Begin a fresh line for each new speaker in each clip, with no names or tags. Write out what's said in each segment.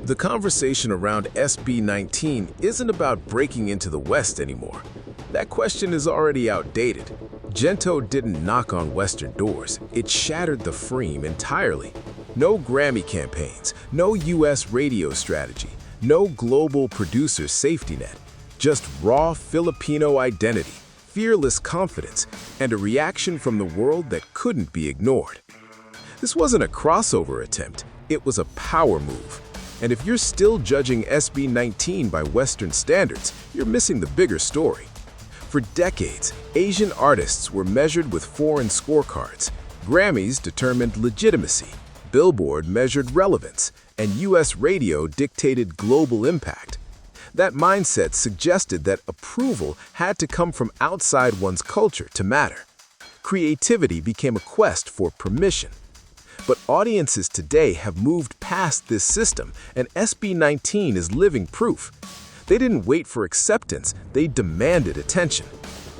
The conversation around SB19 isn't about breaking into the West anymore. That question is already outdated. Gento didn't knock on Western doors, it shattered the frame entirely. No Grammy campaigns, no US radio strategy, no global producer safety net. Just raw Filipino identity, fearless confidence, and a reaction from the world that couldn't be ignored. This wasn't a crossover attempt, it was a power move. And if you're still judging SB19 by Western standards, you're missing the bigger story. For decades, Asian artists were measured with foreign scorecards. Grammys determined legitimacy, Billboard measured relevance, and US radio dictated global impact. That mindset suggested that approval had to come from outside one's culture to matter. Creativity became a quest for permission. But audiences today have moved past this system, and SB19 is living proof. They didn't wait for acceptance, they demanded attention.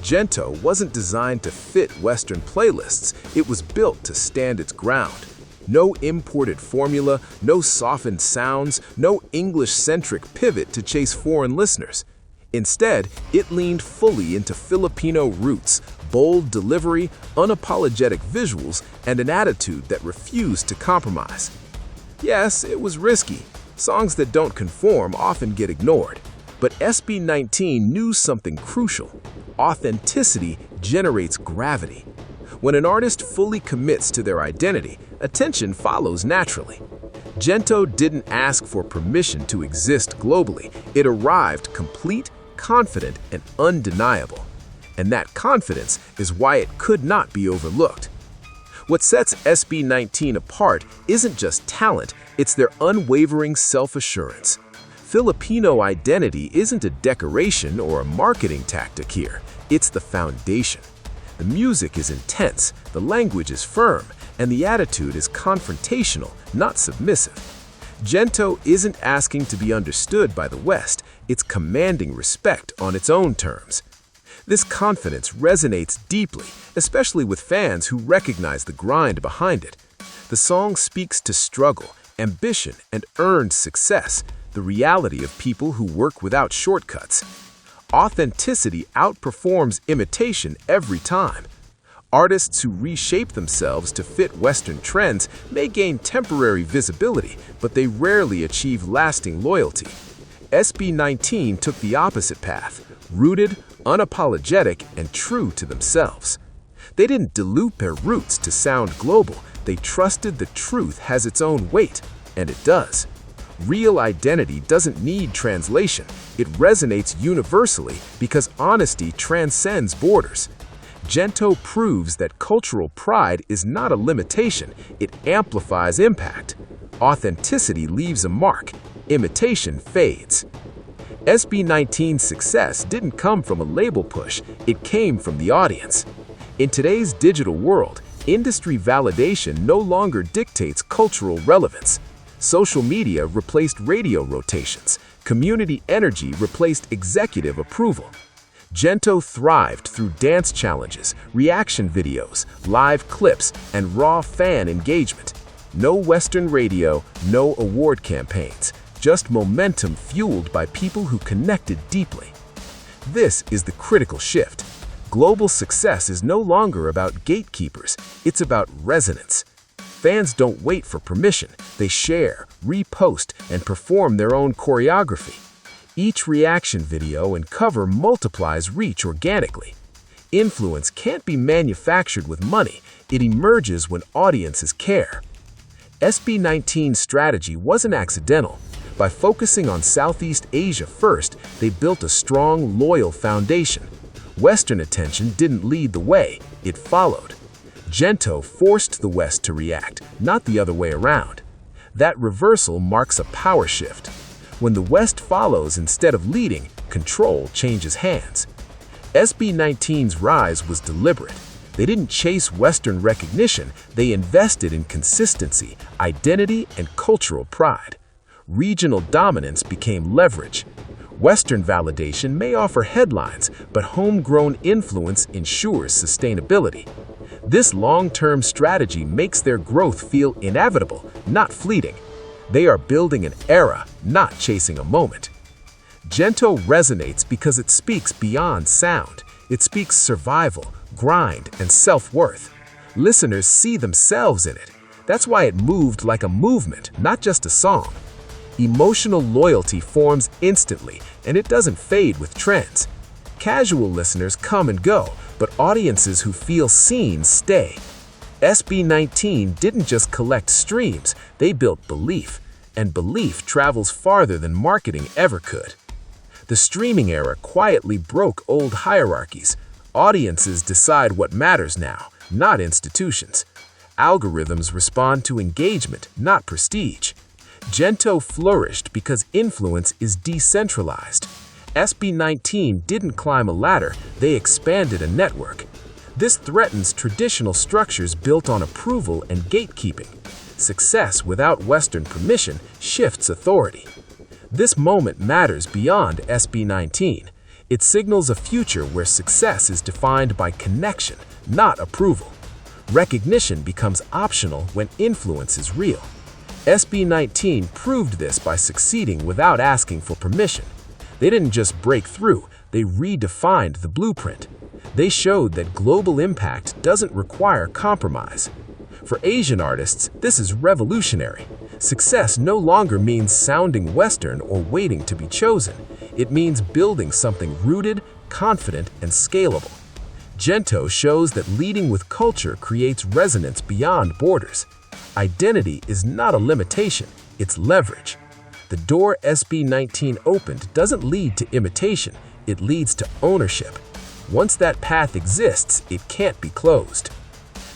Gento wasn't designed to fit Western playlists, it was built to stand its ground. No imported formula, no softened sounds, no English-centric pivot to chase foreign listeners. Instead, it leaned fully into Filipino roots, bold delivery, unapologetic visuals, and an attitude that refused to compromise. Yes, it was risky. Songs that don't conform often get ignored. But SB19 knew something crucial. Authenticity generates gravity. When an artist fully commits to their identity, attention follows naturally. Gento didn't ask for permission to exist globally. It arrived complete, confident, and undeniable. And that confidence is why it could not be overlooked. What sets SB19 apart isn't just talent, it's their unwavering self-assurance. Filipino identity isn't a decoration or a marketing tactic here, it's the foundation. The music is intense, the language is firm, and the attitude is confrontational, not submissive. Gento isn't asking to be understood by the West, it's commanding respect on its own terms. This confidence resonates deeply, especially with fans who recognize the grind behind it. The song speaks to struggle, ambition, and earned success, the reality of people who work without shortcuts. Authenticity outperforms imitation every time. Artists who reshape themselves to fit Western trends may gain temporary visibility, but they rarely achieve lasting loyalty. SB19 took the opposite path, rooted, unapologetic, and true to themselves. They didn't dilute their roots to sound global, they trusted the truth has its own weight, and it does. Real identity doesn't need translation, it resonates universally because honesty transcends borders. Gento proves that cultural pride is not a limitation, it amplifies impact. Authenticity leaves a mark, imitation fades. SB19's success didn't come from a label push, it came from the audience. In today's digital world, industry validation no longer dictates cultural relevance. Social media replaced radio rotations, community energy replaced executive approval. Gento thrived through dance challenges, reaction videos, live clips, and raw fan engagement. No Western radio, no award campaigns. Just momentum fueled by people who connected deeply. This is the critical shift. Global success is no longer about gatekeepers, it's about resonance. Fans don't wait for permission, they share, repost, and perform their own choreography. Each reaction video and cover multiplies reach organically. Influence can't be manufactured with money, it emerges when audiences care. SB19's strategy wasn't accidental. By focusing on Southeast Asia first, they built a strong, loyal foundation. Western attention didn't lead the way, it followed. Gento forced the West to react, not the other way around. That reversal marks a power shift. When the West follows instead of leading, control changes hands. SB19's rise was deliberate. They didn't chase Western recognition, they invested in consistency, identity, and cultural pride. Regional dominance became leverage. Western validation may offer headlines, but homegrown influence ensures sustainability. This long-term strategy makes their growth feel inevitable, not fleeting. They are building an era, not chasing a moment. Gento resonates because it speaks beyond sound. It speaks survival, grind, and self-worth. Listeners see themselves in it. That's why it moved like a movement, not just a song. Emotional loyalty forms instantly, and it doesn't fade with trends. Casual listeners come and go, but audiences who feel seen stay. SB19 didn't just collect streams, they built belief, and belief travels farther than marketing ever could. The streaming era quietly broke old hierarchies. Audiences decide what matters now, not institutions. Algorithms respond to engagement, not prestige. Gento flourished because influence is decentralized. SB19 didn't climb a ladder, they expanded a network. This threatens traditional structures built on approval and gatekeeping. Success without Western permission shifts authority. This moment matters beyond SB19. It signals a future where success is defined by connection, not approval. Recognition becomes optional when influence is real. SB19 proved this by succeeding without asking for permission. They didn't just break through, they redefined the blueprint. They showed that global impact doesn't require compromise. For Asian artists, this is revolutionary. Success no longer means sounding Western or waiting to be chosen. It means building something rooted, confident, and scalable. Gento shows that leading with culture creates resonance beyond borders. Identity is not a limitation, it's leverage. The door SB19 opened doesn't lead to imitation, it leads to ownership. Once that path exists, it can't be closed.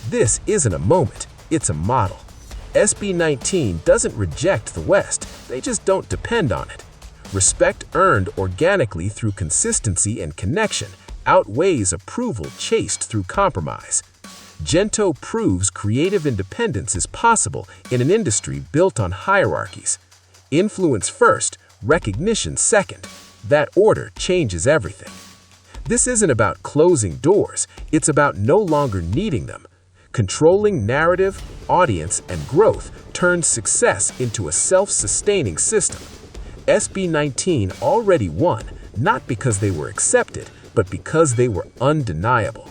This isn't a moment, it's a model. SB19 doesn't reject the West, they just don't depend on it. Respect earned organically through consistency and connection outweighs approval chased through compromise. Gento proves creative independence is possible in an industry built on hierarchies. Influence first, recognition second. That order changes everything. This isn't about closing doors, it's about no longer needing them. Controlling narrative, audience, and growth turns success into a self-sustaining system. SB19 already won, not because they were accepted, but because they were undeniable.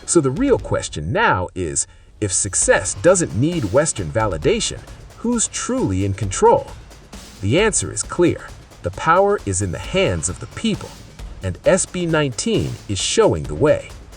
So the real question now is, if success doesn't need Western validation, who's truly in control? The answer is clear. The power is in the hands of the people, and SB19 is showing the way.